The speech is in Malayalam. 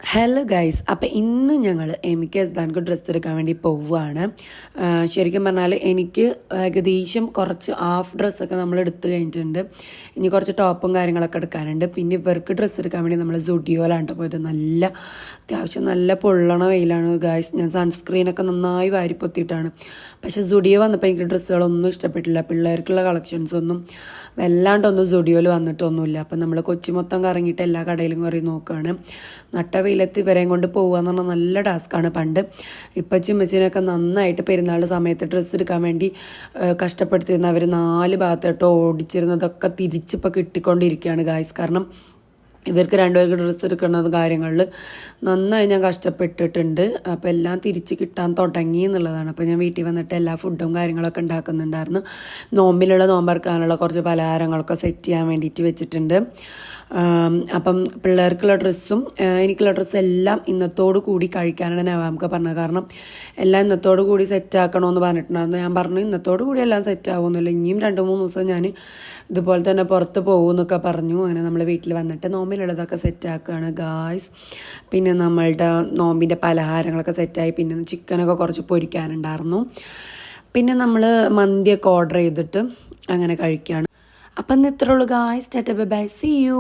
ഹലോ ഗൈസ്, അപ്പോൾ ഇന്ന് ഞങ്ങൾ എനിക്ക് എസ്താൻക്ക് ഡ്രസ്സ് എടുക്കാൻ വേണ്ടി പോവുകയാണ്. ശരിക്കും പറഞ്ഞാൽ എനിക്ക് ഏകദേശം കുറച്ച് ഹാഫ് ഡ്രസ്സൊക്കെ നമ്മൾ എടുത്തു കഴിഞ്ഞിട്ടുണ്ട്. ഇനി കുറച്ച് ടോപ്പും കാര്യങ്ങളൊക്കെ എടുക്കാനുണ്ട്. പിന്നെ ഇവർക്ക് ഡ്രസ്സ് എടുക്കാൻ വേണ്ടി നമ്മൾ സുഡിയോയിലാണ് പോയത്. അത്യാവശ്യം നല്ല പൊള്ളണ വെയിലാണ് ഗൈസ്. ഞാൻ സൺസ്ക്രീനൊക്കെ നന്നായി വാരിപ്പൊത്തിയിട്ടാണ്. പക്ഷേ സുഡിയോ വന്നപ്പോൾ എനിക്ക് ഡ്രസ്സുകളൊന്നും ഇഷ്ടപ്പെട്ടില്ല. പിള്ളേർക്കുള്ള കളക്ഷൻസൊന്നും വല്ലാണ്ടൊന്നും സുഡിയോയിൽ വന്നിട്ടൊന്നുമില്ല. അപ്പം നമ്മൾ കൊച്ചി മൊത്തം കറങ്ങിയിട്ട് എല്ലാ കടയിലും കയറി നോക്കുകയാണ്. നട്ട വെയിലത്ത് ഇവരെയും കൊണ്ട് പോകുക എന്ന് പറഞ്ഞാൽ നല്ല ടാസ്ക്കാണ്. പണ്ട് ഇപ്പച്ചിമ്മച്ചിനൊക്കെ നന്നായിട്ട് പെരുന്നാളുടെ സമയത്ത് ഡ്രസ്സ് എടുക്കാൻ വേണ്ടി കഷ്ടപ്പെടുത്തിയിരുന്ന അവർ 4 ഭാഗത്തോട്ട് ഓടിച്ചിരുന്നതൊക്കെ തിരിച്ചിപ്പോൾ കിട്ടിക്കൊണ്ടിരിക്കുകയാണ് ഗായ്സ്. കാരണം ഇവർക്ക് രണ്ടുപേർക്ക് ഡ്രസ്സ് എടുക്കുന്ന കാര്യങ്ങളിൽ നന്നായി ഞാൻ കഷ്ടപ്പെട്ടിട്ടുണ്ട്. അപ്പോൾ എല്ലാം തിരിച്ച് കിട്ടാൻ തുടങ്ങി എന്നുള്ളതാണ്. അപ്പോൾ ഞാൻ വീട്ടിൽ വന്നിട്ട് എല്ലാ ഫുഡും കാര്യങ്ങളൊക്കെ ഉണ്ടാക്കുന്നുണ്ടായിരുന്നു. നോമ്പെടുക്കാനുള്ള കുറച്ച് പലഹാരങ്ങളൊക്കെ സെറ്റ് ചെയ്യാൻ വേണ്ടിയിട്ട് വെച്ചിട്ടുണ്ട്. അപ്പം പിള്ളേർക്കുള്ള ഡ്രസ്സും എനിക്കുള്ള ഡ്രസ്സും എല്ലാം ഇന്നത്തോടു കൂടി കഴിക്കാനാണ് നവാമൊക്കെ പറഞ്ഞത്. കാരണം എല്ലാം ഇന്നത്തോടു കൂടി സെറ്റാക്കണമെന്ന് പറഞ്ഞിട്ടുണ്ടായിരുന്നു. ഞാൻ പറഞ്ഞു ഇന്നത്തോടു കൂടി എല്ലാം സെറ്റാവുന്നില്ല, ഇനിയും 2-3 ദിവസം ഞാൻ ഇതുപോലെ തന്നെ പുറത്ത് പോകുമെന്നൊക്കെ പറഞ്ഞു. അങ്ങനെ നമ്മൾ വീട്ടിൽ വന്നിട്ട് നോമ്പിലുള്ളതൊക്കെ സെറ്റാക്കുകയാണ് ഗായ്സ്. പിന്നെ നമ്മളുടെ നോമ്പിൻ്റെ പലഹാരങ്ങളൊക്കെ സെറ്റായി. പിന്നെ ചിക്കനൊക്കെ കുറച്ച് പൊരിക്കാനുണ്ടായിരുന്നു. പിന്നെ നമ്മൾ മന്തിയൊക്കെ ഓർഡർ ചെയ്തിട്ട് അങ്ങനെ കഴിക്കുകയാണ്. അപ്പം ഇത്രയുള്ളൂ guys. Tata bye bye, see U.